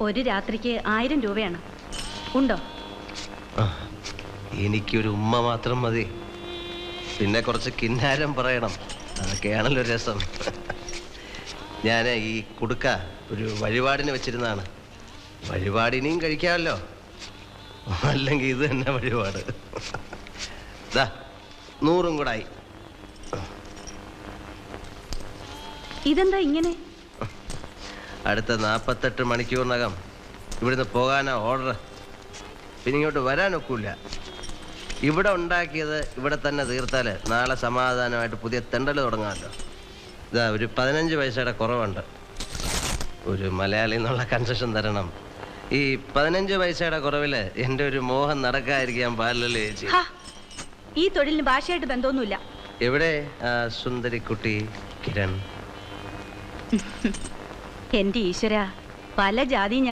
ഒരു രാത്രിക്ക് 1000 രൂപയാണ്. ഉണ്ടോ? എനിക്കൊരു ഉമ്മ മാത്രം മതി. പിന്നെ കുറച്ച് കിന്നാരം പറയണം. അതൊക്കെയാണല്ലോ രസം. ഞാൻ ഈ കുടുക്ക ഒരു വഴിപാടിന് വെച്ചിരുന്നതാണ്. വഴിപാടിനെയും കഴിക്കാമല്ലോ. അല്ലെങ്കിൽ ഇത് തന്നെ വഴിപാട്. 100 കൂടെ ആയി. ഇതെന്താ ഇങ്ങനെ? അടുത്ത 48 മണിക്കൂറിനകം ഇവിടുന്ന് പോകാനാ ഓർഡർ. പിന്നെ ഇങ്ങോട്ട് വരാനൊക്കില്ല. ഇവിടെ ഉണ്ടാക്കിയത് ഇവിടെ തന്നെ തീർത്താൽ നാളെ സമാധാനമായിട്ട് പുതിയ തെണ്ടൽ തുടങ്ങാമല്ലോ. ഒരു 15 പൈസയുടെ കുറവുണ്ട്. ഒരു മലയാളി എന്നുള്ള കൺസെഷൻ തരണം. ഈ 15 പൈസയുടെ കുറവിൽ എൻ്റെ ഒരു മോഹം നടക്കാതിരിക്കാൻ പാടില്ലല്ലോ ചേച്ചി. ഈ തൊഴിലിന് ഭാഷയായിട്ട് ബന്ധമൊന്നുമില്ല. എവിടെ ആ സുന്ദരിക്കുട്ടി കിരൺ? എന്റെ ഈശ്വര, പല ജാതി